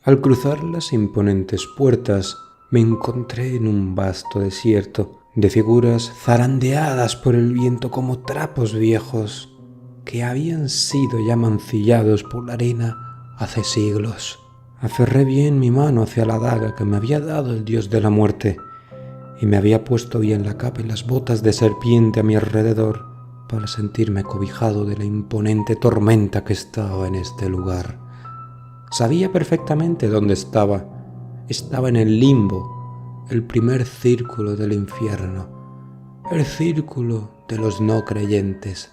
Al cruzar las imponentes puertas, me encontré en un vasto desierto de figuras zarandeadas por el viento como trapos viejos que habían sido ya mancillados por la arena hace siglos. Aferré bien mi mano hacia la daga que me había dado el dios de la muerte y me había puesto bien la capa y las botas de serpiente a mi alrededor para sentirme cobijado de la imponente tormenta que estaba en este lugar. Sabía perfectamente dónde estaba. Estaba en el limbo, el primer círculo del infierno, el círculo de los no creyentes.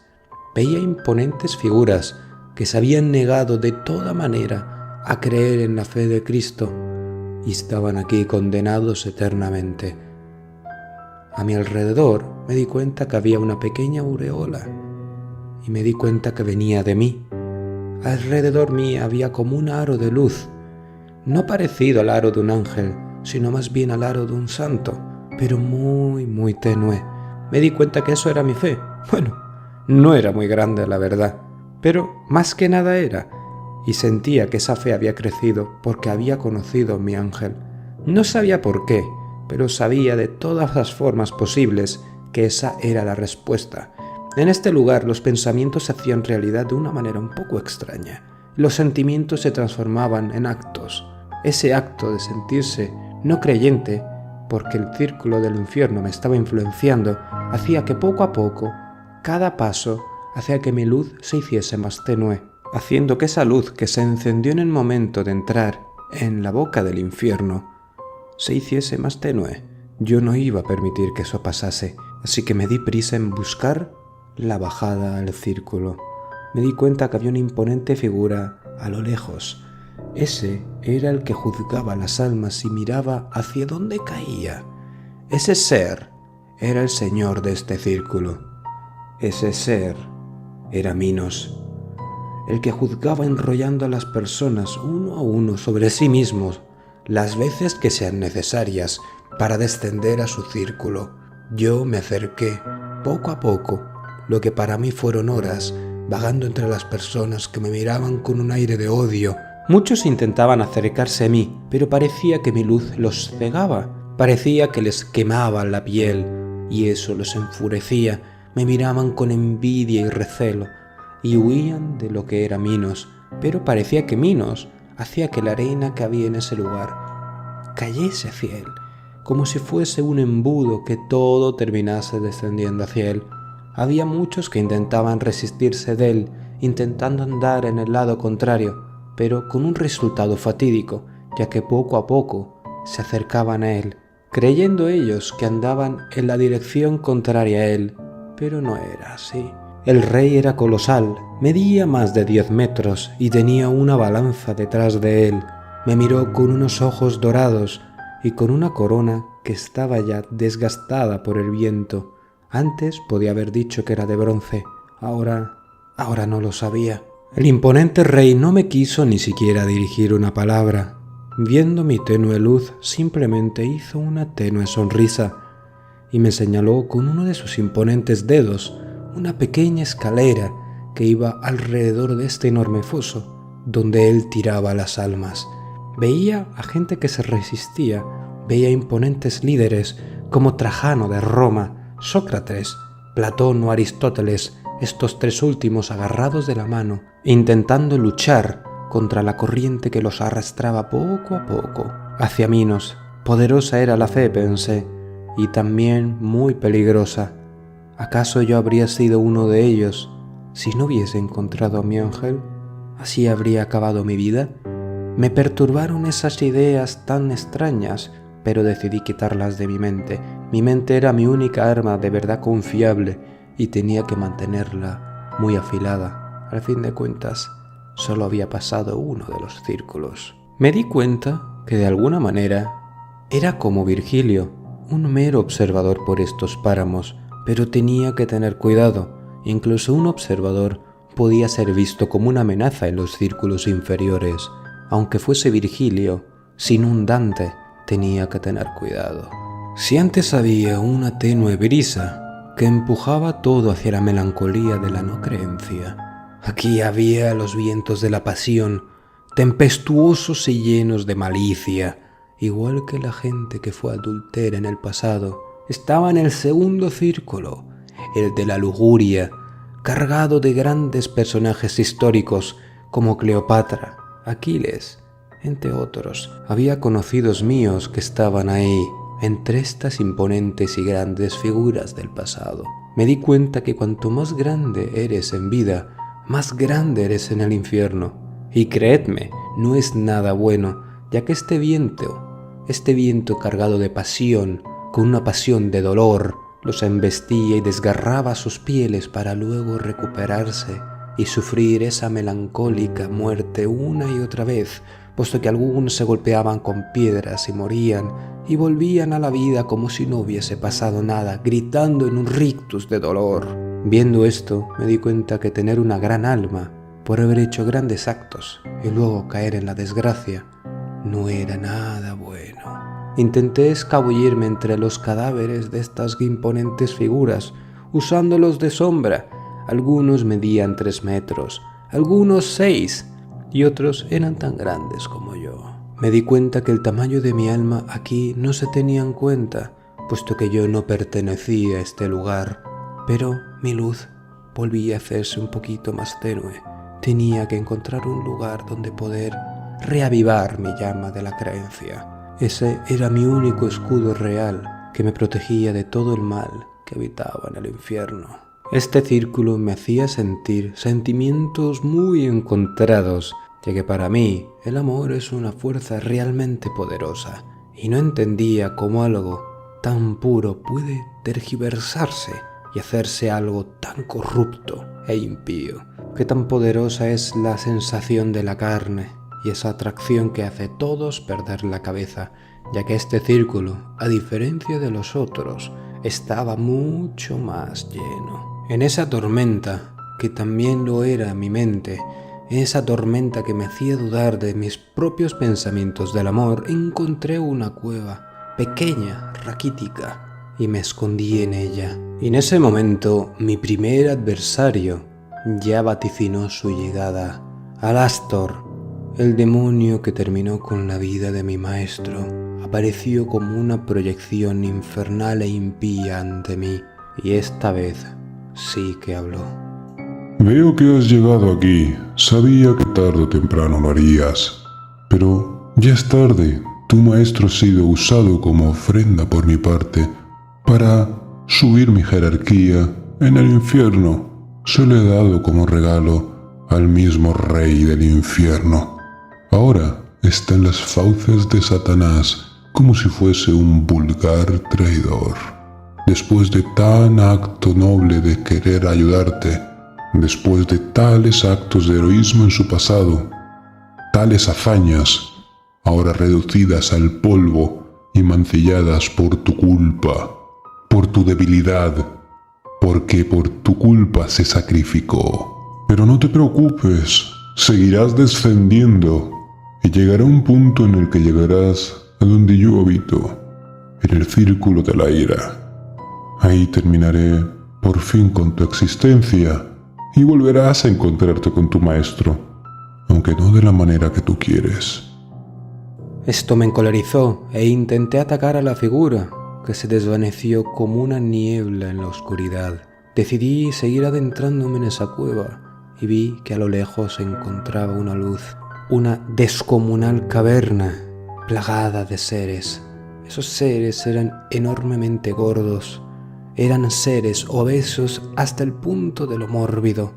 Veía imponentes figuras que se habían negado de toda manera a creer en la fe de Cristo y estaban aquí condenados eternamente. A mi alrededor me di cuenta que había una pequeña aureola y me di cuenta que venía de mí. Alrededor mía había como un aro de luz, no parecido al aro de un ángel, sino más bien al aro de un santo, pero muy, muy tenue. Me di cuenta que eso era mi fe. Bueno, no era muy grande, la verdad, pero más que nada era, y sentía que esa fe había crecido porque había conocido a mi ángel. No sabía por qué, pero sabía de todas las formas posibles que esa era la respuesta. En este lugar los pensamientos se hacían realidad de una manera un poco extraña. Los sentimientos se transformaban en actos. Ese acto de sentirse no creyente, porque el círculo del infierno me estaba influenciando, hacía que poco a poco, cada paso, hacía que mi luz se hiciese más tenue, haciendo que esa luz que se encendió en el momento de entrar en la boca del infierno se hiciese más tenue. Yo no iba a permitir que eso pasase, así que me di prisa en buscar la bajada al círculo. Me di cuenta que había una imponente figura a lo lejos. Ese era el que juzgaba las almas y miraba hacia dónde caía. Ese ser era el señor de este círculo. Ese ser era Minos, el que juzgaba enrollando a las personas uno a uno sobre sí mismos las veces que sean necesarias para descender a su círculo. Yo me acerqué poco a poco, lo que para mí fueron horas, vagando entre las personas que me miraban con un aire de odio. Muchos intentaban acercarse a mí, pero parecía que mi luz los cegaba, parecía que les quemaba la piel, y eso los enfurecía. Me miraban con envidia y recelo, y huían de lo que era Minos, pero parecía que Minos hacía que la arena que había en ese lugar cayese hacia él, como si fuese un embudo que todo terminase descendiendo hacia él. Había muchos que intentaban resistirse de él, intentando andar en el lado contrario, pero con un resultado fatídico, ya que poco a poco se acercaban a él, creyendo ellos que andaban en la dirección contraria a él, pero no era así. El rey era colosal, medía más de 10 metros y tenía una balanza detrás de él. Me miró con unos ojos dorados y con una corona que estaba ya desgastada por el viento. Antes podía haber dicho que era de bronce, ahora no lo sabía. El imponente rey no me quiso ni siquiera dirigir una palabra. Viendo mi tenue luz, simplemente hizo una tenue sonrisa y me señaló con uno de sus imponentes dedos una pequeña escalera que iba alrededor de este enorme foso, donde él tiraba las almas. Veía a gente que se resistía, veía imponentes líderes como Trajano de Roma, Sócrates, Platón o Aristóteles, estos tres últimos agarrados de la mano, intentando luchar contra la corriente que los arrastraba poco a poco hacia Minos. Poderosa era la fe, pensé, y también muy peligrosa. ¿Acaso yo habría sido uno de ellos si no hubiese encontrado a mi ángel? ¿Así habría acabado mi vida? Me perturbaron esas ideas tan extrañas, pero decidí quitarlas de mi mente. Mi mente era mi única arma de verdad confiable y tenía que mantenerla muy afilada. Al fin de cuentas, solo había pasado uno de los círculos. Me di cuenta que de alguna manera era como Virgilio, un mero observador por estos páramos, pero tenía que tener cuidado. Incluso un observador podía ser visto como una amenaza en los círculos inferiores. Aunque fuese Virgilio, sin un Dante, tenía que tener cuidado. Si antes había una tenue brisa que empujaba todo hacia la melancolía de la no creencia, aquí había los vientos de la pasión, tempestuosos y llenos de malicia, igual que la gente que fue adúltera en el pasado. Estaba en el segundo círculo, el de la lujuria, cargado de grandes personajes históricos como Cleopatra, Aquiles, entre otros. Había conocidos míos que estaban ahí, entre estas imponentes y grandes figuras del pasado. Me di cuenta que cuanto más grande eres en vida, más grande eres en el infierno. Y creedme, no es nada bueno, ya que este viento cargado de pasión, con una pasión de dolor, los embestía y desgarraba sus pieles para luego recuperarse y sufrir esa melancólica muerte una y otra vez, puesto que algunos se golpeaban con piedras y morían, y volvían a la vida como si no hubiese pasado nada, gritando en un rictus de dolor. Viendo esto, me di cuenta que tener una gran alma, por haber hecho grandes actos y luego caer en la desgracia, no era nada bueno. Intenté escabullirme entre los cadáveres de estas imponentes figuras, usándolos de sombra. Algunos medían 3 metros, algunos 6, y otros eran tan grandes como yo. Me di cuenta que el tamaño de mi alma aquí no se tenía en cuenta, puesto que yo no pertenecía a este lugar, pero mi luz volvía a hacerse un poquito más tenue. Tenía que encontrar un lugar donde poder reavivar mi llama de la creencia. Ese era mi único escudo real que me protegía de todo el mal que habitaba en el infierno. Este círculo me hacía sentir sentimientos muy encontrados, ya que para mí el amor es una fuerza realmente poderosa, y no entendía cómo algo tan puro puede tergiversarse y hacerse algo tan corrupto e impío. Qué tan poderosa es la sensación de la carne y esa atracción que hace a todos perder la cabeza, ya que este círculo, a diferencia de los otros, estaba mucho más lleno. En esa tormenta, que también lo era mi mente, en esa tormenta que me hacía dudar de mis propios pensamientos del amor, encontré una cueva, pequeña, raquítica, y me escondí en ella. Y en ese momento, mi primer adversario ya vaticinó su llegada. Alastor, el demonio que terminó con la vida de mi maestro, apareció como una proyección infernal e impía ante mí, y esta vez sí que habló. Veo que has llegado aquí. Sabía que tarde o temprano lo harías. Pero ya es tarde. Tu maestro ha sido usado como ofrenda por mi parte para subir mi jerarquía en el infierno. Se lo he dado como regalo al mismo rey del infierno. Ahora está en las fauces de Satanás como si fuese un vulgar traidor. Después de tan acto noble de querer ayudarte, después de tales actos de heroísmo en su pasado, tales hazañas, ahora reducidas al polvo y mancilladas por tu culpa, por tu debilidad, porque por tu culpa se sacrificó. Pero no te preocupes, seguirás descendiendo y llegará un punto en el que llegarás a donde yo habito, en el círculo de la ira. Ahí terminaré por fin con tu existencia y volverás a encontrarte con tu maestro, aunque no de la manera que tú quieres. Esto me encolerizó e intenté atacar a la figura, que se desvaneció como una niebla en la oscuridad. Decidí seguir adentrándome en esa cueva y vi que a lo lejos se encontraba una luz, una descomunal caverna plagada de seres. Esos seres eran enormemente gordos, eran seres obesos hasta el punto de lo mórbido,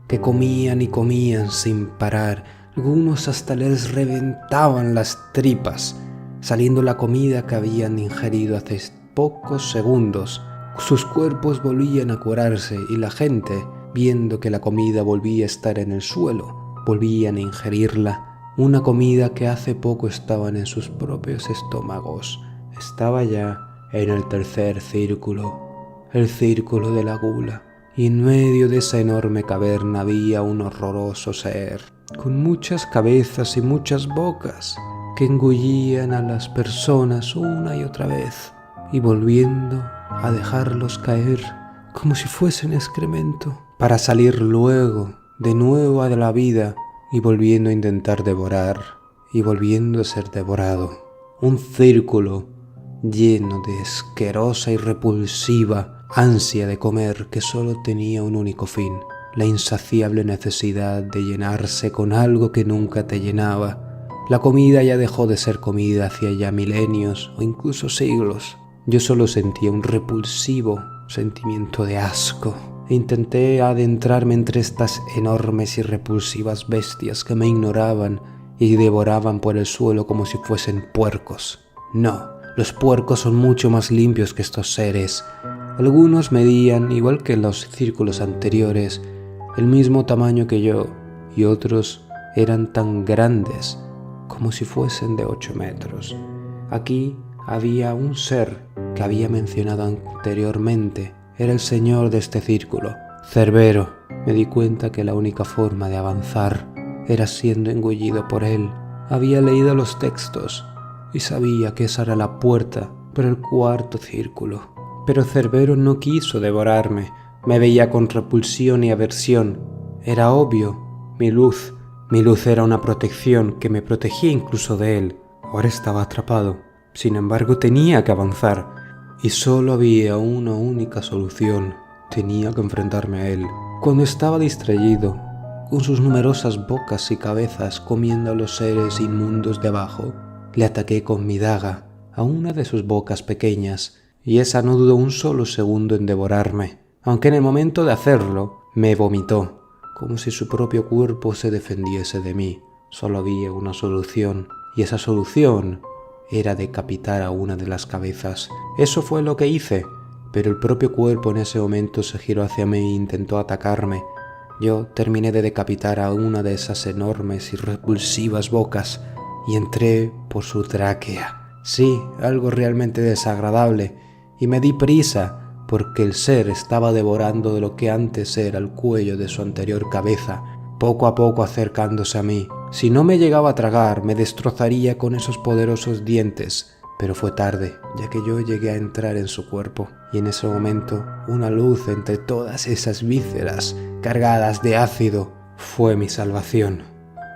que comían y comían sin parar. Algunos hasta les reventaban las tripas, saliendo la comida que habían ingerido hace pocos segundos. Sus cuerpos volvían a curarse y la gente, viendo que la comida volvía a estar en el suelo, volvían a ingerirla. Una comida que hace poco estaban en sus propios estómagos. Estaba ya en el tercer círculo, el círculo de la gula, y en medio de esa enorme caverna había un horroroso ser, con muchas cabezas y muchas bocas, que engullían a las personas una y otra vez, y volviendo a dejarlos caer como si fuesen excremento, para salir luego de nuevo a la vida y volviendo a intentar devorar y volviendo a ser devorado. Un círculo lleno de asquerosa y repulsiva ansia de comer que solo tenía un único fin, la insaciable necesidad de llenarse con algo que nunca te llenaba. La comida ya dejó de ser comida hacía ya milenios o incluso siglos. Yo solo sentía un repulsivo sentimiento de asco e intenté adentrarme entre estas enormes y repulsivas bestias que me ignoraban y devoraban por el suelo como si fuesen puercos. No, los puercos son mucho más limpios que estos seres. Algunos medían, igual que en los círculos anteriores, el mismo tamaño que yo, y otros eran tan grandes como si fuesen de 8 metros. Aquí había un ser que había mencionado anteriormente. Era el señor de este círculo, Cerbero. Me di cuenta que la única forma de avanzar era siendo engullido por él. Había leído los textos y sabía que esa era la puerta para el cuarto círculo. Pero Cerbero no quiso devorarme. Me veía con repulsión y aversión. Era obvio. Mi luz era una protección que me protegía incluso de él. Ahora estaba atrapado. Sin embargo, tenía que avanzar. Y solo había una única solución. Tenía que enfrentarme a él. Cuando estaba distraído, con sus numerosas bocas y cabezas comiendo a los seres inmundos de abajo, le ataqué con mi daga a una de sus bocas pequeñas, y esa no dudó un solo segundo en devorarme, aunque en el momento de hacerlo me vomitó, como si su propio cuerpo se defendiese de mí. Solo había una solución, y esa solución era decapitar a una de las cabezas. Eso fue lo que hice, pero el propio cuerpo en ese momento se giró hacia mí e intentó atacarme. Yo terminé de decapitar a una de esas enormes y repulsivas bocas y entré por su tráquea. Sí, algo realmente desagradable, y me di prisa porque el ser estaba devorando de lo que antes era el cuello de su anterior cabeza, poco a poco acercándose a mí. Si no me llegaba a tragar, me destrozaría con esos poderosos dientes. Pero fue tarde, ya que yo llegué a entrar en su cuerpo, y en ese momento una luz entre todas esas vísceras cargadas de ácido fue mi salvación.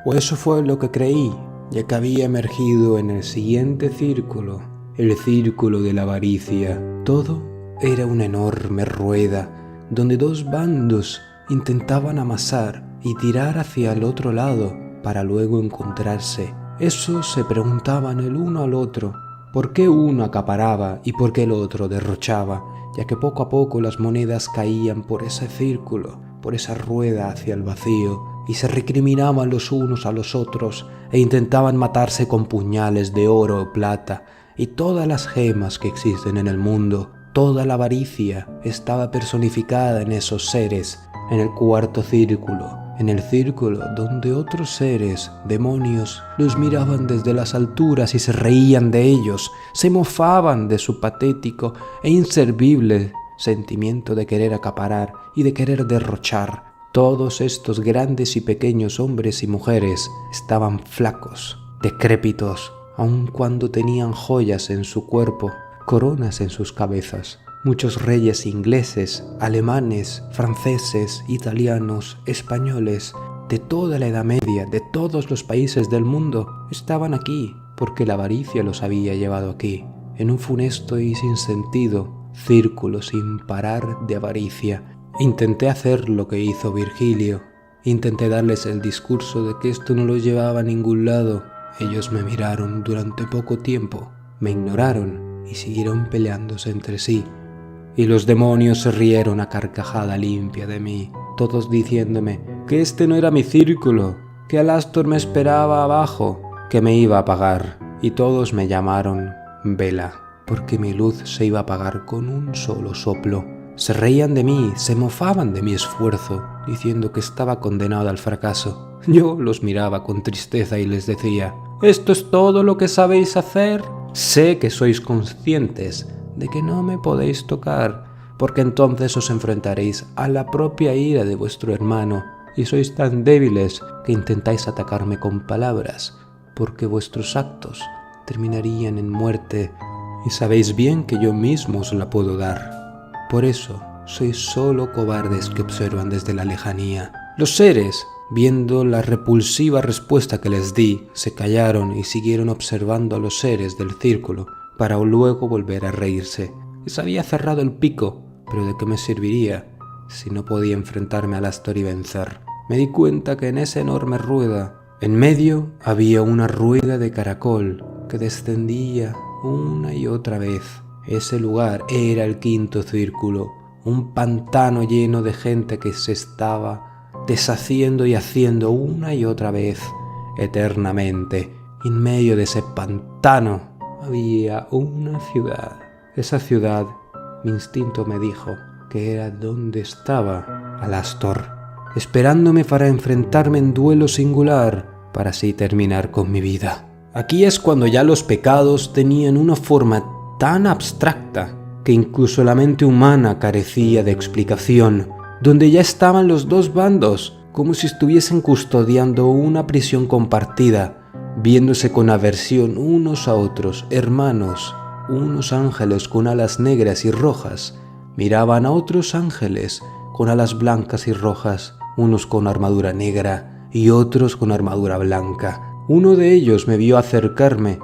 O eso fue lo que creí, ya que había emergido en el siguiente círculo, el círculo de la avaricia. Todo era una enorme rueda, donde dos bandos intentaban amasar y tirar hacia el otro lado para luego encontrarse. Esos se preguntaban el uno al otro por qué uno acaparaba y por qué el otro derrochaba, ya que poco a poco las monedas caían por ese círculo, por esa rueda hacia el vacío, y se recriminaban los unos a los otros e intentaban matarse con puñales de oro o plata y todas las gemas que existen en el mundo. Toda la avaricia estaba personificada en esos seres, en el cuarto círculo, en el círculo donde otros seres, demonios, los miraban desde las alturas y se reían de ellos, se mofaban de su patético e inservible sentimiento de querer acaparar y de querer derrochar. Todos estos grandes y pequeños hombres y mujeres estaban flacos, decrépitos, aun cuando tenían joyas en su cuerpo, coronas en sus cabezas. Muchos reyes ingleses, alemanes, franceses, italianos, españoles, de toda la Edad Media, de todos los países del mundo, estaban aquí porque la avaricia los había llevado aquí, en un funesto y sin sentido círculo sin parar de avaricia. Intenté hacer lo que hizo Virgilio, intenté darles el discurso de que esto no los llevaba a ningún lado. Ellos me miraron durante poco tiempo, me ignoraron y siguieron peleándose entre sí. Y los demonios se rieron a carcajada limpia de mí, todos diciéndome que este no era mi círculo, que Alastor me esperaba abajo, que me iba a apagar. Y todos me llamaron Vela, porque mi luz se iba a apagar con un solo soplo. Se reían de mí, se mofaban de mi esfuerzo, diciendo que estaba condenado al fracaso. Yo los miraba con tristeza y les decía: ¿esto es todo lo que sabéis hacer? Sé que sois conscientes de que no me podéis tocar, porque entonces os enfrentaréis a la propia ira de vuestro hermano, y sois tan débiles que intentáis atacarme con palabras, porque vuestros actos terminarían en muerte, y sabéis bien que yo mismo os la puedo dar. Por eso sois solo cobardes que observan desde la lejanía. Los seres viendo la repulsiva respuesta que les di, se callaron y siguieron observando a los seres del círculo para luego volver a reírse. Les había cerrado el pico, pero ¿de qué me serviría si no podía enfrentarme a Alastor y vencer? Me di cuenta que en esa enorme rueda, en medio había una rueda de caracol que descendía una y otra vez. Ese lugar era el quinto círculo, un pantano lleno de gente que se estaba deshaciendo y haciendo una y otra vez, eternamente. En medio de ese pantano había una ciudad. Esa ciudad, mi instinto me dijo que era donde estaba Alastor, esperándome para enfrentarme en duelo singular, para así terminar con mi vida. Aquí es cuando ya los pecados tenían una forma tan abstracta que incluso la mente humana carecía de explicación, donde ya estaban los dos bandos, como si estuviesen custodiando una prisión compartida, viéndose con aversión unos a otros, hermanos. Unos ángeles con alas negras y rojas miraban a otros ángeles con alas blancas y rojas, unos con armadura negra y otros con armadura blanca. Uno de ellos me vio acercarme,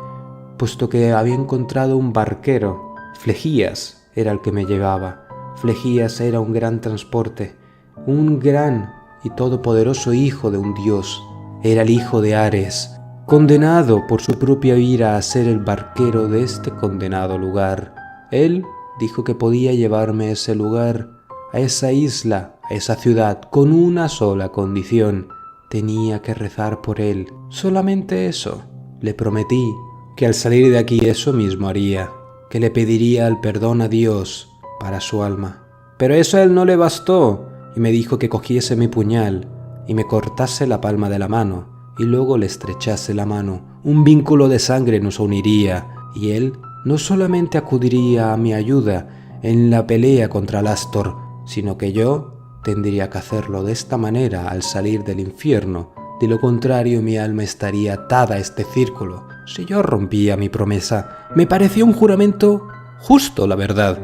puesto que había encontrado un barquero. Flegías era el que me llevaba. Flegías era un gran transporte, un gran y todopoderoso hijo de un dios. Era el hijo de Ares, condenado por su propia ira a ser el barquero de este condenado lugar. Él dijo que podía llevarme a ese lugar, a esa isla, a esa ciudad, con una sola condición. Tenía que rezar por él. Solamente eso. Le prometí que al salir de aquí eso mismo haría, que le pediría el perdón a Dios para su alma. Pero eso a él no le bastó y me dijo que cogiese mi puñal y me cortase la palma de la mano y luego le estrechase la mano. Un vínculo de sangre nos uniría y él no solamente acudiría a mi ayuda en la pelea contra Alastor, sino que yo tendría que hacerlo de esta manera al salir del infierno. De lo contrario, mi alma estaría atada a este círculo. Si yo rompía mi promesa, me pareció un juramento justo, la verdad,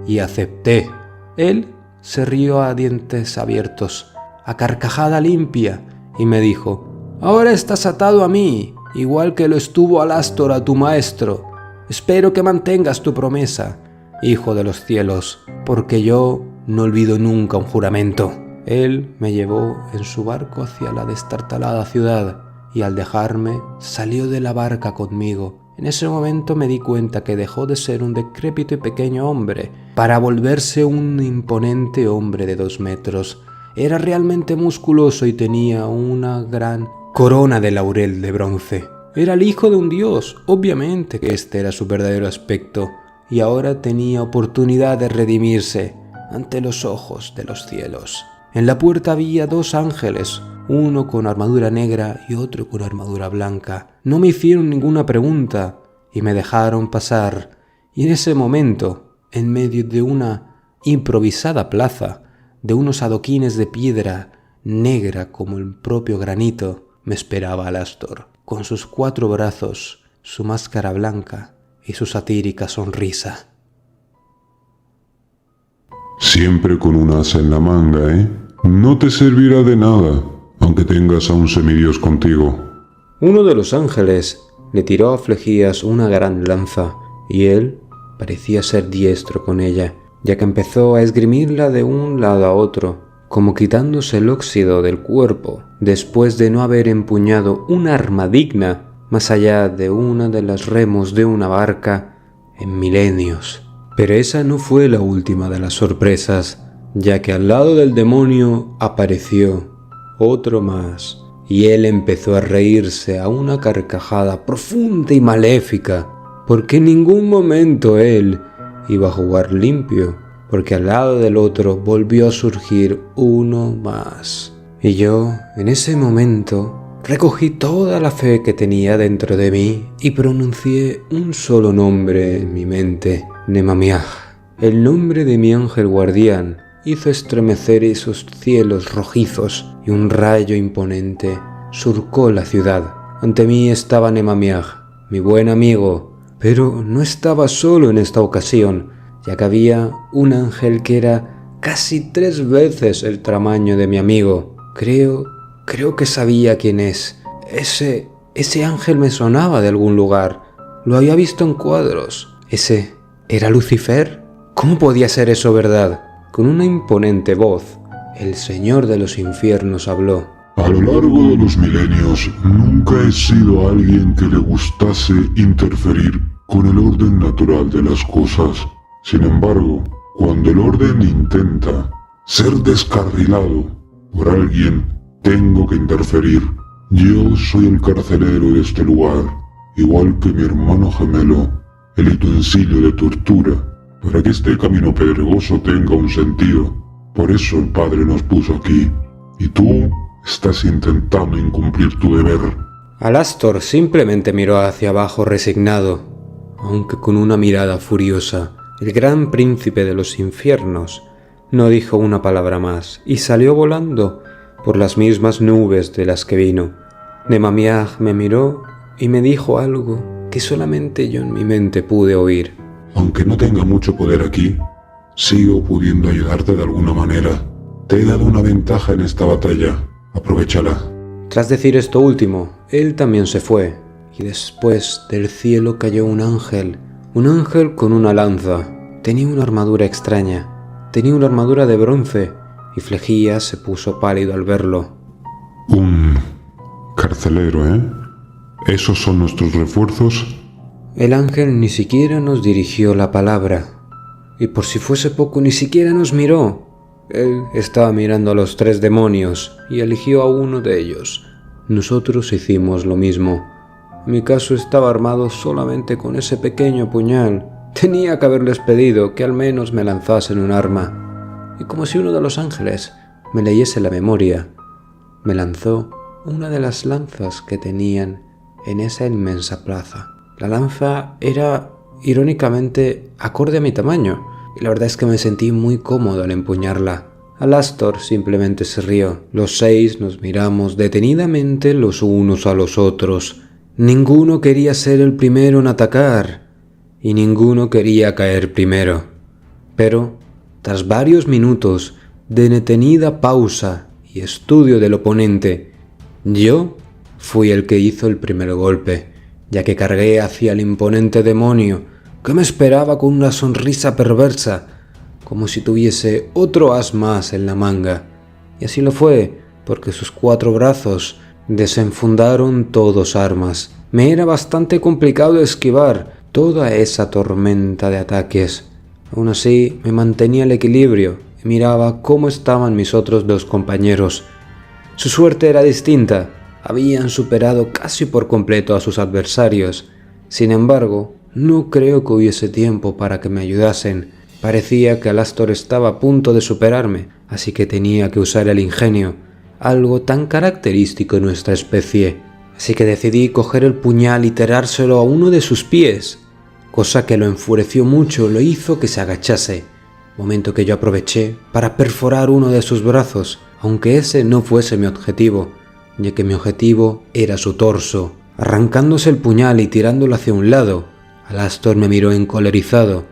y acepté. Él se rió a dientes abiertos, a carcajada limpia, y me dijo: «Ahora estás atado a mí, igual que lo estuvo Alastor a tu maestro. Espero que mantengas tu promesa, hijo de los cielos, porque yo no olvido nunca un juramento». Él me llevó en su barco hacia la destartalada ciudad y al dejarme salió de la barca conmigo. En ese momento me di cuenta que dejó de ser un decrépito y pequeño hombre para volverse un imponente hombre de 2 metros. Era realmente musculoso y tenía una gran corona de laurel de bronce. Era el hijo de un dios, obviamente que este era su verdadero aspecto, y ahora tenía oportunidad de redimirse ante los ojos de los cielos. En la puerta había 2 ángeles, uno con armadura negra y otro con armadura blanca. No me hicieron ninguna pregunta y me dejaron pasar. Y en ese momento, en medio de una improvisada plaza, de unos adoquines de piedra negra como el propio granito, me esperaba Alastor, con sus 4 brazos, su máscara blanca y su satírica sonrisa. Siempre con un asa en la manga, ¿eh? No te servirá de nada, aunque tengas a un semidios contigo. Uno de los ángeles le tiró a Flegías una gran lanza, y él parecía ser diestro con ella, ya que empezó a esgrimirla de un lado a otro, como quitándose el óxido del cuerpo, después de no haber empuñado un arma digna más allá de una de las remos de una barca en milenios. Pero esa no fue la última de las sorpresas, ya que al lado del demonio apareció otro más, y él empezó a reírse a una carcajada profunda y maléfica, porque en ningún momento él iba a jugar limpio, porque al lado del otro volvió a surgir uno más. Y yo, en ese momento, recogí toda la fe que tenía dentro de mí y pronuncié un solo nombre en mi mente: Nemamiah. El nombre de mi ángel guardián hizo estremecer esos cielos rojizos y un rayo imponente surcó la ciudad. Ante mí estaba Nemamiah, mi buen amigo, pero no estaba solo en esta ocasión, ya que había un ángel que era casi 3 veces el tamaño de mi amigo. Creo creo que sabía quién es. Ese ángel me sonaba de algún lugar. Lo había visto en cuadros. ¿Ese era Lucifer? ¿Cómo podía ser eso verdad? Con una imponente voz, el Señor de los infiernos habló. A lo largo de los milenios, nunca he sido alguien que le gustase interferir con el orden natural de las cosas. Sin embargo, cuando el orden intenta ser descarrilado por alguien, tengo que interferir. Yo soy el carcelero de este lugar, igual que mi hermano gemelo, el utensilio de tortura, para que este camino pedregoso tenga un sentido. Por eso el Padre nos puso aquí, y tú estás intentando incumplir tu deber. Alastor simplemente miró hacia abajo resignado, aunque con una mirada furiosa. El gran príncipe de los infiernos no dijo una palabra más y salió volando por las mismas nubes de las que vino. Nemamiah me miró y me dijo algo que solamente yo en mi mente pude oír. Aunque no tenga mucho poder aquí, sigo pudiendo ayudarte de alguna manera. Te he dado una ventaja en esta batalla. Aprovechala. Tras decir esto último, él también se fue, y después del cielo cayó un ángel con una lanza. Tenía una armadura extraña, tenía una armadura de bronce, y Flegía se puso pálido al verlo. Un carcelero, ¿eh? ¿Esos son nuestros refuerzos? El ángel ni siquiera nos dirigió la palabra, y por si fuese poco, ni siquiera nos miró. Él estaba mirando a los 3 demonios y eligió a uno de ellos. Nosotros hicimos lo mismo. En mi caso estaba armado solamente con ese pequeño puñal. Tenía que haberles pedido que al menos me lanzasen un arma. Y como si uno de los ángeles me leyese la memoria, me lanzó una de las lanzas que tenían en esa inmensa plaza. La lanza era, irónicamente, acorde a mi tamaño. Y la verdad es que me sentí muy cómodo al empuñarla. Alastor simplemente se rió. Los 6 nos miramos detenidamente los unos a los otros. Ninguno quería ser el primero en atacar, y ninguno quería caer primero. Pero, tras varios minutos de detenida pausa y estudio del oponente, yo fui el que hizo el primer golpe, ya que cargué hacia el imponente demonio, que me esperaba con una sonrisa perversa, como si tuviese otro as más en la manga. Y así lo fue, porque sus 4 brazos desenfundaron todos armas. Me era bastante complicado esquivar toda esa tormenta de ataques. Aún así, me mantenía el equilibrio y miraba cómo estaban mis otros 2 compañeros. Su suerte era distinta. Habían superado casi por completo a sus adversarios. Sin embargo, no creo que hubiese tiempo para que me ayudasen. Parecía que Alastor estaba a punto de superarme, así que tenía que usar el ingenio, algo tan característico en nuestra especie. Así que decidí coger el puñal y tirárselo a uno de sus pies, cosa que lo enfureció mucho, lo hizo que se agachase, momento que yo aproveché para perforar uno de sus brazos, aunque ese no fuese mi objetivo, ya que mi objetivo era su torso. Arrancándose el puñal y tirándolo hacia un lado, Alastor me miró encolerizado,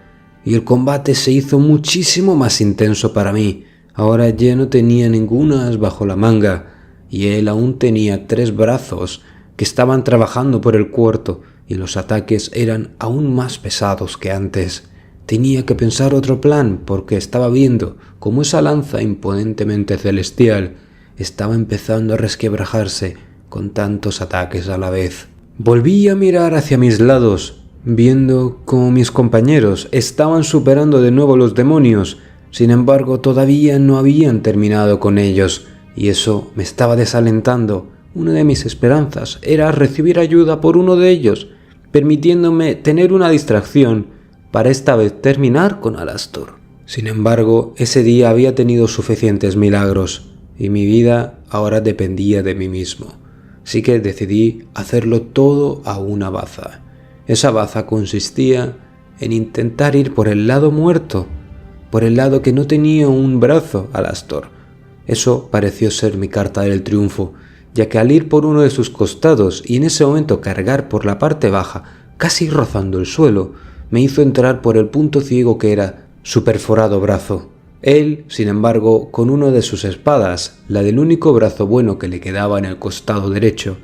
y el combate se hizo muchísimo más intenso para mí. Ahora ya no tenía ninguna as bajo la manga, y él aún tenía 3 brazos que estaban trabajando por el cuarto, y los ataques eran aún más pesados que antes. Tenía que pensar otro plan, porque estaba viendo cómo esa lanza imponentemente celestial estaba empezando a resquebrajarse con tantos ataques a la vez. Volví a mirar hacia mis lados, viendo cómo mis compañeros estaban superando de nuevo los demonios. Sin embargo, todavía no habían terminado con ellos, y eso me estaba desalentando. Una de mis esperanzas era recibir ayuda por uno de ellos, permitiéndome tener una distracción para esta vez terminar con Alastor. Sin embargo, ese día había tenido suficientes milagros, y mi vida ahora dependía de mí mismo. Así que decidí hacerlo todo a una baza. Esa baza consistía en intentar ir por el lado muerto, por el lado que no tenía un brazo, Alastor. Eso pareció ser mi carta del triunfo, ya que al ir por uno de sus costados y en ese momento cargar por la parte baja, casi rozando el suelo, me hizo entrar por el punto ciego que era su perforado brazo. Él, sin embargo, con una de sus espadas, la del único brazo bueno que le quedaba en el costado derecho,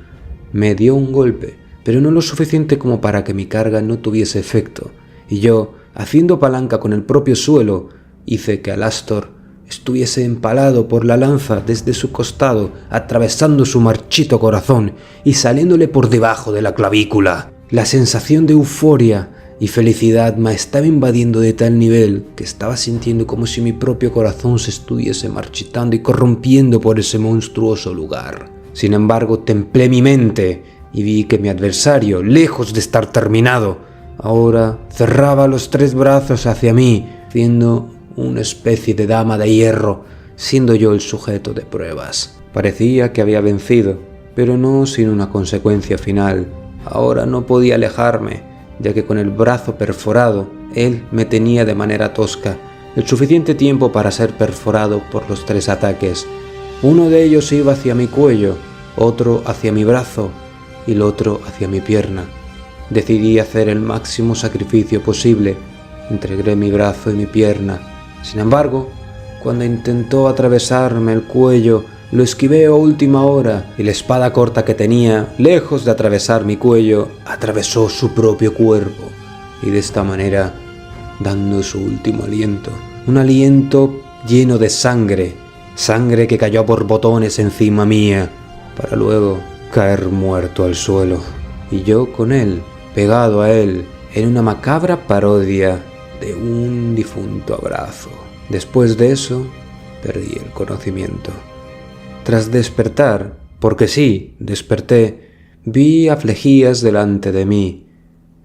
me dio un golpe, pero no lo suficiente como para que mi carga no tuviese efecto, y yo, haciendo palanca con el propio suelo, hice que Alastor estuviese empalado por la lanza desde su costado, atravesando su marchito corazón y saliéndole por debajo de la clavícula. La sensación de euforia y felicidad me estaba invadiendo de tal nivel que estaba sintiendo como si mi propio corazón se estuviese marchitando y corrompiendo por ese monstruoso lugar. Sin embargo, templé mi mente y vi que mi adversario, lejos de estar terminado, ahora cerraba los 3 brazos hacia mí, haciendo una especie de dama de hierro, siendo yo el sujeto de pruebas. Parecía que había vencido, pero no sin una consecuencia final. Ahora no podía alejarme, ya que con el brazo perforado, él me tenía de manera tosca, el suficiente tiempo para ser perforado por los 3 ataques. Uno de ellos iba hacia mi cuello, otro hacia mi brazo y el otro hacia mi pierna. Decidí hacer el máximo sacrificio posible. Entregué mi brazo y mi pierna. Sin embargo, cuando intentó atravesarme el cuello, lo esquivé a última hora y la espada corta que tenía, lejos de atravesar mi cuello, atravesó su propio cuerpo y de esta manera, dando su último aliento, un aliento lleno de sangre que cayó por botones encima mía, para luego caer muerto al suelo, y yo con él, pegado a él, en una macabra parodia de un difunto abrazo. Después de eso, perdí el conocimiento. Tras despertar, porque sí, desperté, vi a Flejías delante de mí.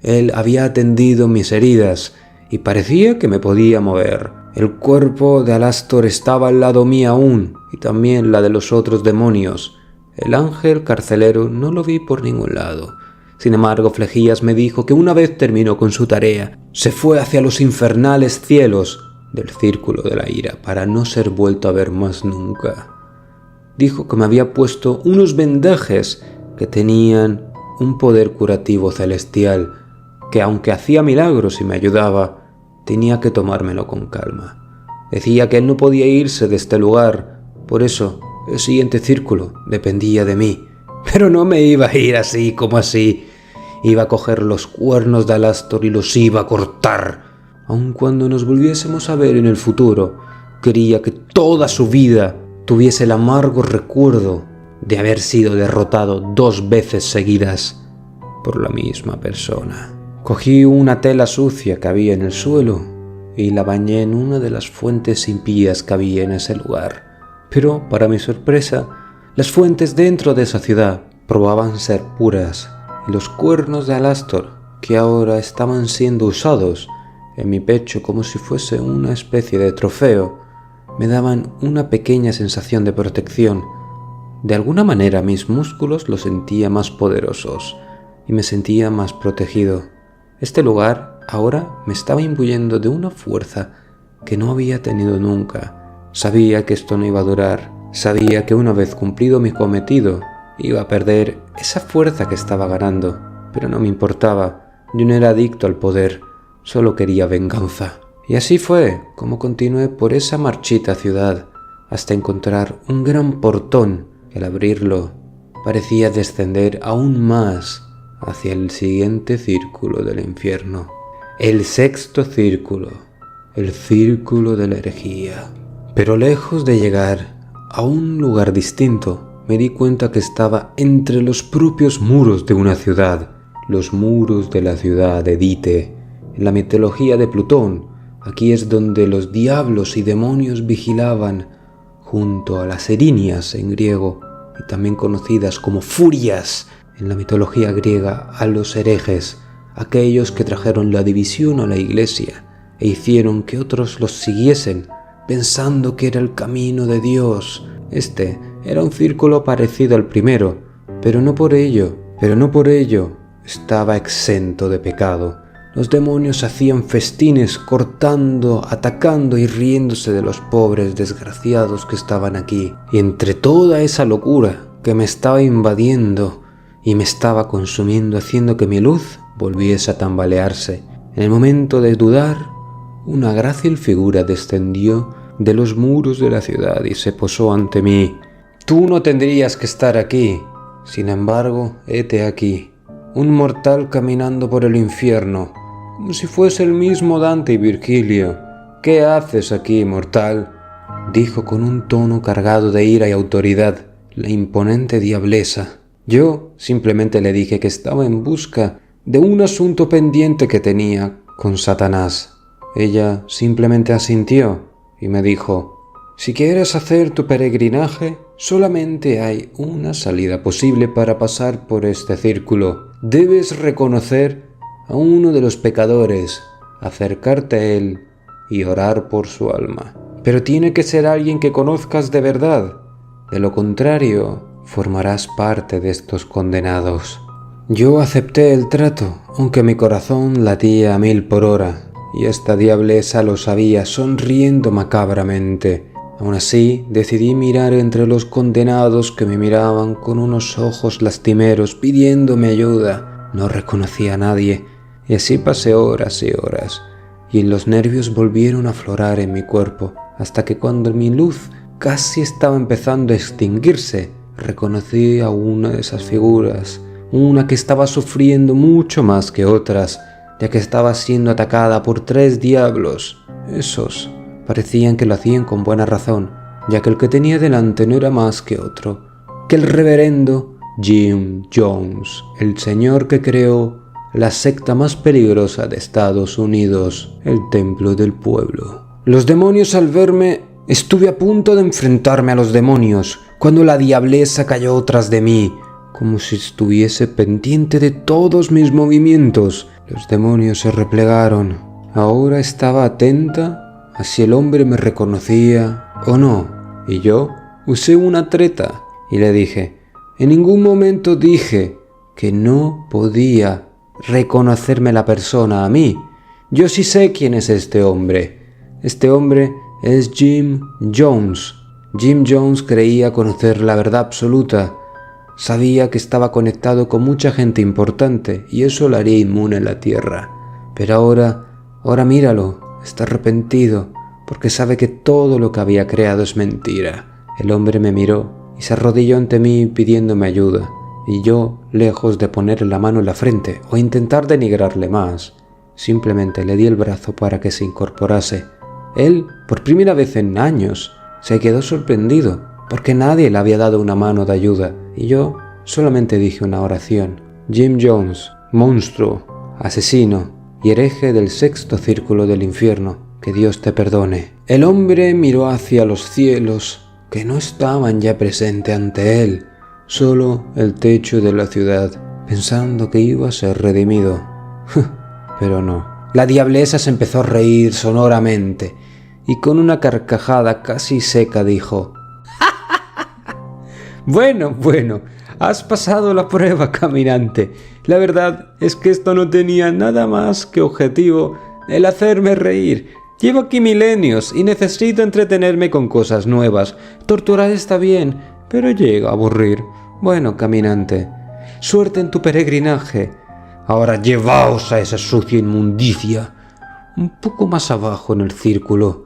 Él había atendido mis heridas y parecía que me podía mover. El cuerpo de Alastor estaba al lado mío aún, y también la de los otros demonios. El ángel carcelero no lo vi por ningún lado. Sin embargo, Flejías me dijo que una vez terminó con su tarea, se fue hacia los infernales cielos del círculo de la ira para no ser vuelto a ver más nunca. Dijo que me había puesto unos vendajes que tenían un poder curativo celestial, que aunque hacía milagros y me ayudaba, tenía que tomármelo con calma. Decía que él no podía irse de este lugar, por eso el siguiente círculo dependía de mí. Pero no me iba a ir así como así. Iba a coger los cuernos de Alastor y los iba a cortar. Aun cuando nos volviésemos a ver en el futuro, quería que toda su vida tuviese el amargo recuerdo de haber sido derrotado 2 veces seguidas por la misma persona. Cogí una tela sucia que había en el suelo y la bañé en una de las fuentes impías que había en ese lugar. Pero, para mi sorpresa, las fuentes dentro de esa ciudad probaban ser puras, y los cuernos de Alastor, que ahora estaban siendo usados en mi pecho como si fuese una especie de trofeo, me daban una pequeña sensación de protección. De alguna manera mis músculos los sentía más poderosos y me sentía más protegido. Este lugar ahora me estaba imbuyendo de una fuerza que no había tenido nunca. Sabía que esto no iba a durar. Sabía que una vez cumplido mi cometido, iba a perder esa fuerza que estaba ganando. Pero no me importaba. Yo no era adicto al poder. Solo quería venganza. Y así fue como continué por esa marchita ciudad hasta encontrar un gran portón que al abrirlo parecía descender aún más hacia el siguiente círculo del infierno. El 6º círculo, el círculo de la herejía. Pero lejos de llegar a un lugar distinto, me di cuenta que estaba entre los propios muros de una ciudad, los muros de la ciudad de Dite. En la mitología de Plutón, aquí es donde los diablos y demonios vigilaban, junto a las erinias en griego, y también conocidas como furias en la mitología griega, a los herejes, aquellos que trajeron la división a la iglesia e hicieron que otros los siguiesen, pensando que era el camino de Dios. Este era un círculo parecido al primero, pero no por ello estaba exento de pecado. Los demonios hacían festines cortando, atacando y riéndose de los pobres desgraciados que estaban aquí. Y entre toda esa locura que me estaba invadiendo y me estaba consumiendo, haciendo que mi luz volviese a tambalearse, en el momento de dudar, una grácil figura descendió de los muros de la ciudad y se posó ante mí. Tú no tendrías que estar aquí. Sin embargo, hete aquí, un mortal caminando por el infierno, como si fuese el mismo Dante y Virgilio. ¿Qué haces aquí, mortal?, dijo con un tono cargado de ira y autoridad la imponente diablesa. Yo simplemente le dije que estaba en busca de un asunto pendiente que tenía con Satanás. Ella simplemente asintió y me dijo: si quieres hacer tu peregrinaje, solamente hay una salida posible para pasar por este círculo. Debes reconocer a uno de los pecadores, acercarte a él y orar por su alma. Pero tiene que ser alguien que conozcas de verdad. De lo contrario, formarás parte de estos condenados. Yo acepté el trato, aunque mi corazón latía a 1000 por hora, y esta diablesa lo sabía, sonriendo macabramente. Aún así, decidí mirar entre los condenados que me miraban con unos ojos lastimeros, pidiéndome ayuda. No reconocía a nadie, y así pasé horas y horas, y los nervios volvieron a aflorar en mi cuerpo, hasta que cuando mi luz casi estaba empezando a extinguirse, reconocí a una de esas figuras, una que estaba sufriendo mucho más que otras, ya que estaba siendo atacada por 3 diablos. Esos parecían que lo hacían con buena razón, ya que el que tenía delante no era más que otro, que el reverendo Jim Jones, el señor que creó la secta más peligrosa de Estados Unidos, el Templo del Pueblo. Los demonios, al verme, estuve a punto de enfrentarme a los demonios, cuando la diablesa cayó tras de mí, como si estuviese pendiente de todos mis movimientos. Los demonios se replegaron. Ahora estaba atenta a si el hombre me reconocía o no, y yo usé una treta y le dije: en ningún momento dije que no podía reconocerme la persona a mí. Yo sí sé quién es este hombre. Este hombre es Jim Jones. Jim Jones creía conocer la verdad absoluta. Sabía que estaba conectado con mucha gente importante y eso lo haría inmune en la tierra. Pero ahora míralo, está arrepentido porque sabe que todo lo que había creado es mentira. El hombre me miró y se arrodilló ante mí pidiéndome ayuda, y yo, lejos de ponerle la mano en la frente o intentar denigrarle más, simplemente le di el brazo para que se incorporase. Él, por primera vez en años, se quedó sorprendido porque nadie le había dado una mano de ayuda, y yo solamente dije una oración: Jim Jones, monstruo, asesino y hereje del 6º círculo del infierno, que Dios te perdone. El hombre miró hacia los cielos, que no estaban ya presentes ante él, solo el techo de la ciudad, pensando que iba a ser redimido. Pero no. La diablesa se empezó a reír sonoramente, y con una carcajada casi seca dijo: Bueno, has pasado la prueba, caminante. La verdad es que esto no tenía nada más que objetivo el hacerme reír. Llevo aquí milenios y necesito entretenerme con cosas nuevas. Torturar está bien, pero llega a aburrir. Bueno, caminante, suerte en tu peregrinaje. Ahora llevaos a esa sucia inmundicia un poco más abajo en el círculo.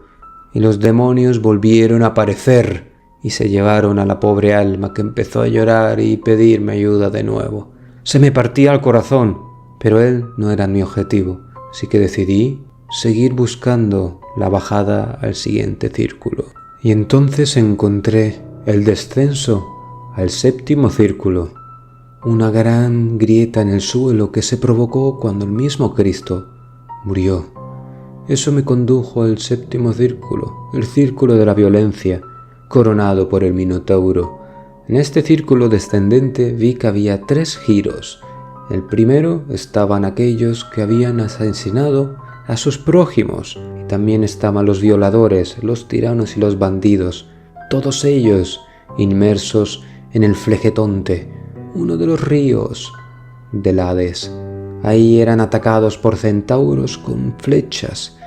Y los demonios volvieron a aparecer y se llevaron a la pobre alma, que empezó a llorar y pedirme ayuda de nuevo. Se me partía el corazón, pero él no era mi objetivo, así que decidí seguir buscando la bajada al siguiente círculo. Y entonces encontré el descenso al 7º círculo, una gran grieta en el suelo que se provocó cuando el mismo Cristo murió. Eso me condujo al 7º círculo, el círculo de la violencia, coronado por el Minotauro. En este círculo descendente vi que había 3 giros. El primero estaban aquellos que habían asesinado a sus prójimos, y también estaban los violadores, los tiranos y los bandidos, todos ellos inmersos en el Flegetonte, uno de los ríos del Hades. Ahí eran atacados por centauros con flechas.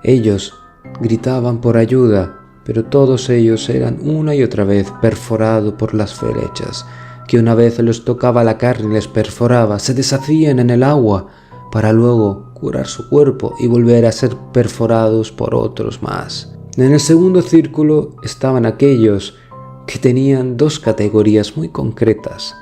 Ellos gritaban por ayuda, pero todos ellos eran una y otra vez perforados por las flechas, que una vez les tocaba la carne y les perforaba, se deshacían en el agua para luego curar su cuerpo y volver a ser perforados por otros más. En el segundo círculo estaban aquellos que tenían dos categorías muy concretas.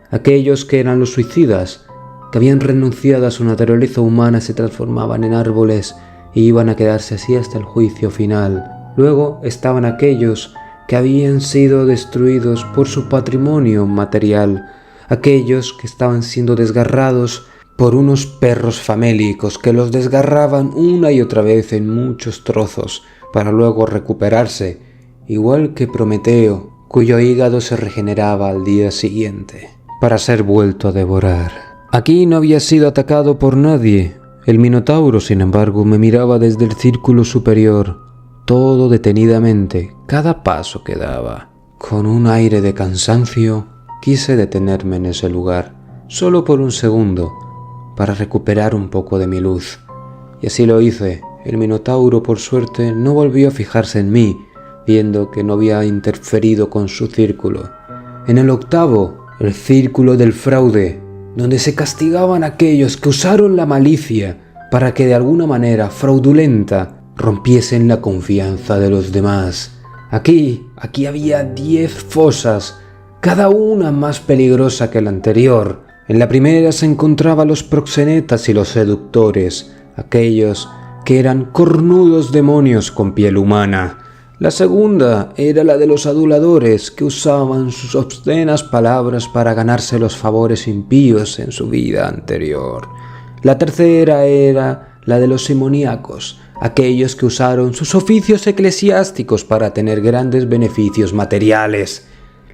Aquellos que eran los suicidas, que habían renunciado a su naturaleza humana, se transformaban en árboles y iban a quedarse así hasta el juicio final. Luego estaban aquellos que habían sido destruidos por su patrimonio material, aquellos que estaban siendo desgarrados por unos perros famélicos que los desgarraban una y otra vez en muchos trozos para luego recuperarse, igual que Prometeo, cuyo hígado se regeneraba al día siguiente, para ser vuelto a devorar. Aquí no había sido atacado por nadie. El Minotauro, sin embargo, me miraba desde el círculo superior, todo detenidamente, cada paso que daba. Con un aire de cansancio, quise detenerme en ese lugar, solo por un segundo, para recuperar un poco de mi luz. Y así lo hice. El Minotauro, por suerte, no volvió a fijarse en mí, viendo que no había interferido con su círculo. En el octavo, el círculo del fraude, donde se castigaban aquellos que usaron la malicia para que de alguna manera fraudulenta rompiesen la confianza de los demás. Aquí había 10 fosas, cada una más peligrosa que la anterior. En la primera se encontraban los proxenetas y los seductores, aquellos que eran cornudos demonios con piel humana. La segunda era la de los aduladores, que usaban sus obscenas palabras para ganarse los favores impíos en su vida anterior. La tercera era la de los simoníacos, aquellos que usaron sus oficios eclesiásticos para tener grandes beneficios materiales.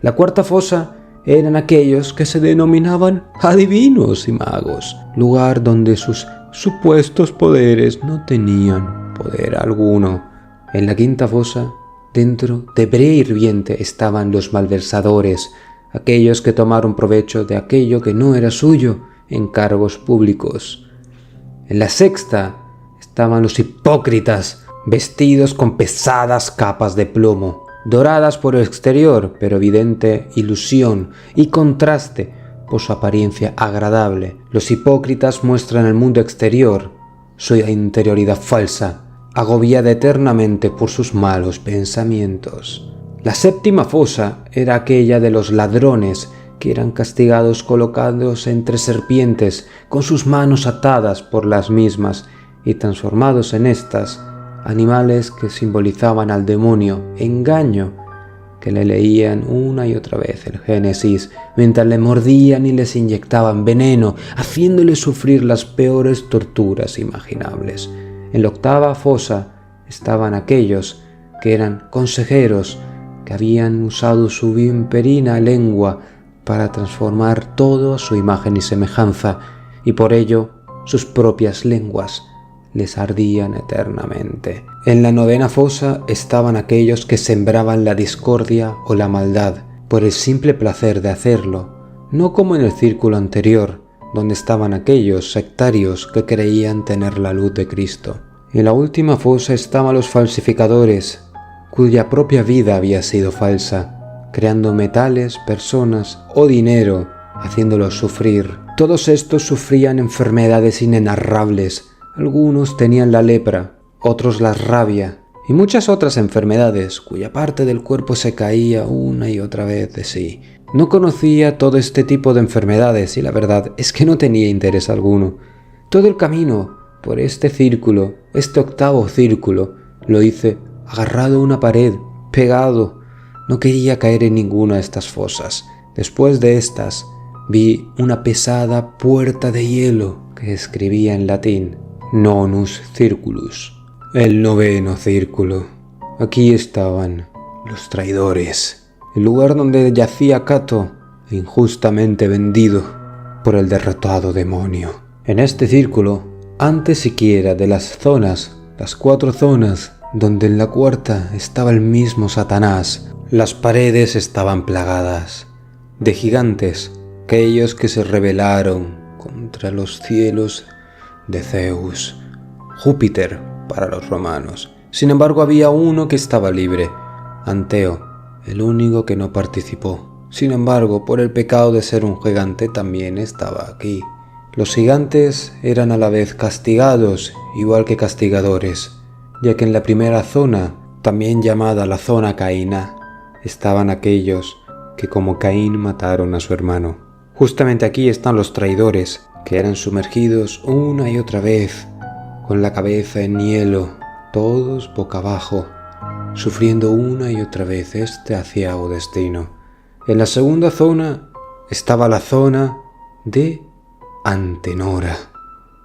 La cuarta fosa eran aquellos que se denominaban adivinos y magos, lugar donde sus supuestos poderes no tenían poder alguno. En la quinta fosa, dentro de brea hirviente, estaban los malversadores, aquellos que tomaron provecho de aquello que no era suyo en cargos públicos. En la sexta estaban los hipócritas, vestidos con pesadas capas de plomo, doradas por el exterior, pero evidente ilusión y contraste por su apariencia agradable. Los hipócritas muestran al mundo exterior su interioridad falsa, agobiada eternamente por sus malos pensamientos. La séptima fosa era aquella de los ladrones, que eran castigados colocados entre serpientes, con sus manos atadas por las mismas y transformados en estas, animales que simbolizaban al demonio, engaño, que le leían una y otra vez el Génesis, mientras le mordían y les inyectaban veneno, haciéndole sufrir las peores torturas imaginables. En la octava fosa estaban aquellos que eran consejeros, que habían usado su viperina lengua para transformar todo a su imagen y semejanza, y por ello sus propias lenguas les ardían eternamente. En la novena fosa estaban aquellos que sembraban la discordia o la maldad por el simple placer de hacerlo, no como en el círculo anterior, donde estaban aquellos sectarios que creían tener la luz de Cristo. En la última fosa estaban los falsificadores, cuya propia vida había sido falsa, creando metales, personas o dinero, haciéndolos sufrir. Todos estos sufrían enfermedades inenarrables. Algunos tenían la lepra, otros la rabia y muchas otras enfermedades cuya parte del cuerpo se caía una y otra vez de sí. No conocía todo este tipo de enfermedades y la verdad es que no tenía interés alguno. Todo el camino por este círculo, este octavo círculo, lo hice agarrado a una pared, pegado. No quería caer en ninguna de estas fosas. Después de estas, vi una pesada puerta de hielo que escribía en latín: Nonus Circulus, el noveno círculo. Aquí estaban los traidores, el lugar donde yacía Cato, injustamente vendido por el derrotado demonio. En este círculo, antes siquiera de las 4 zonas, donde en la cuarta estaba el mismo Satanás, las paredes estaban plagadas de gigantes, aquellos que se rebelaron contra los cielos de Zeus, Júpiter para los romanos. Sin embargo, había uno que estaba libre, Anteo, el único que no participó. Sin embargo, por el pecado de ser un gigante también estaba aquí. Los gigantes eran a la vez castigados, igual que castigadores, ya que en la primera zona también llamada la zona Caína, estaban aquellos que como Caín mataron a su hermano. Justamente aquí están los traidores, que eran sumergidos una y otra vez, con la cabeza en hielo, todos boca abajo, sufriendo una y otra vez este aciago destino. En la segunda zona estaba la zona de Antenora,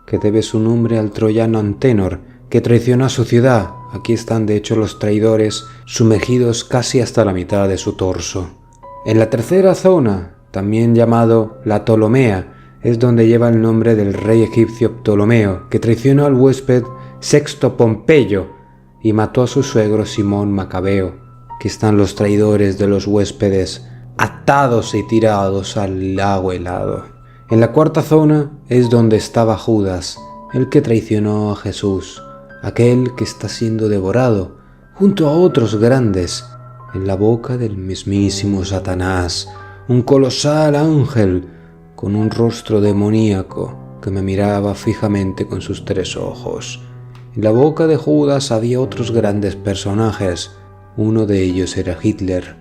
que debe su nombre al troyano Antenor, que traicionó a su ciudad. Aquí están de hecho los traidores sumergidos casi hasta la mitad de su torso. En la tercera zona, también llamado la Ptolomea, es donde lleva el nombre del rey egipcio Ptolomeo, que traicionó al huésped Sexto Pompeyo y mató a su suegro Simón Macabeo. Aquí están los traidores de los huéspedes, atados y tirados al lago helado. En la cuarta zona es donde estaba Judas, el que traicionó a Jesús, aquel que está siendo devorado, junto a otros grandes, en la boca del mismísimo Satanás, un colosal ángel con un rostro demoníaco que me miraba fijamente con sus 3 ojos. En la boca de Judas había otros grandes personajes, uno de ellos era Hitler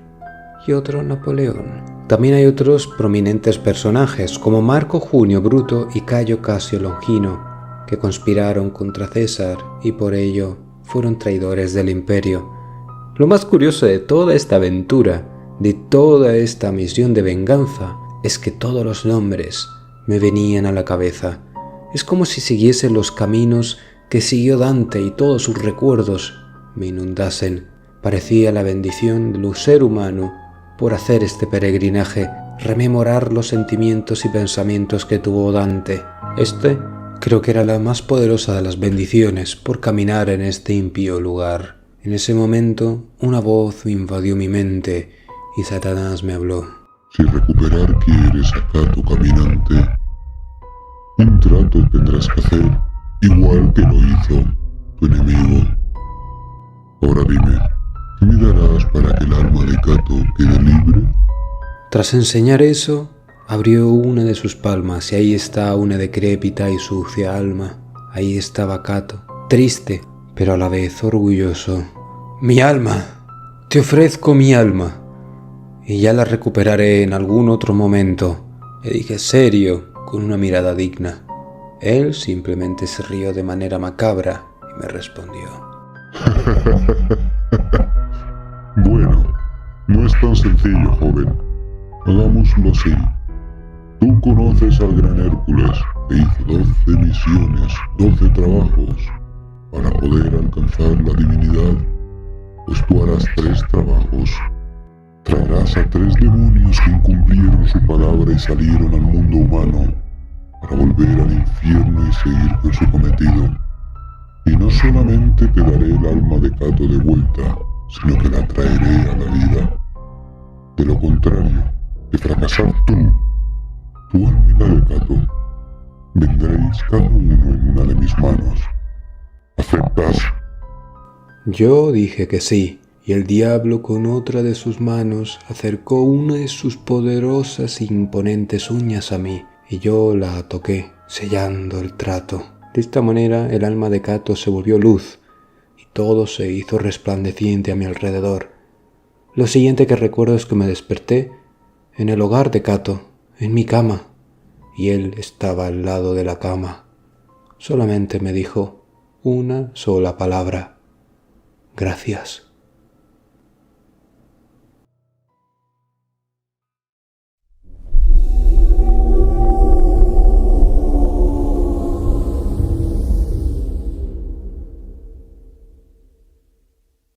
y otro Napoleón. También hay otros prominentes personajes como Marco Junio Bruto y Cayo Casio Longino, que conspiraron contra César y por ello fueron traidores del imperio. Lo más curioso de toda esta aventura, de toda esta misión de venganza, es que todos los nombres me venían a la cabeza. Es como si siguiese los caminos que siguió Dante y todos sus recuerdos me inundasen. Parecía la bendición del ser humano por hacer este peregrinaje, rememorar los sentimientos y pensamientos que tuvo Dante. Creo que era la más poderosa de las bendiciones por caminar en este impío lugar. En ese momento, una voz invadió mi mente y Satanás me habló. Si recuperar quieres a Cato caminante, un trato tendrás que hacer, igual que lo hizo tu enemigo. Ahora dime, ¿qué me darás para que el alma de Cato quede libre? Tras enseñar eso, abrió una de sus palmas y ahí está una decrépita y sucia alma. Ahí estaba Cato, triste, pero a la vez orgulloso. Mi alma, te ofrezco mi alma, y ya la recuperaré en algún otro momento, le dije serio, con una mirada digna. Él simplemente se rió de manera macabra y me respondió. Bueno, no es tan sencillo, joven. Hagámoslo así. Tú conoces al gran Hércules, que hizo 12 misiones, 12 trabajos, para poder alcanzar la divinidad. Pues tú harás 3 trabajos. Traerás a 3 demonios que incumplieron su palabra y salieron al mundo humano para volver al infierno y seguir con su cometido. Y no solamente te daré el alma de Cato de vuelta, sino que la traeré a la vida. De lo contrario, de fracasar tú alma y la de Cato, vendréis cada uno en una de mis manos. ¿Aceptas? Yo dije que sí, y el diablo con otra de sus manos acercó una de sus poderosas e imponentes uñas a mí, y yo la toqué, sellando el trato. De esta manera el alma de Cato se volvió luz, y todo se hizo resplandeciente a mi alrededor. Lo siguiente que recuerdo es que me desperté en el hogar de Cato, en mi cama, y él estaba al lado de la cama. Solamente me dijo una sola palabra: gracias.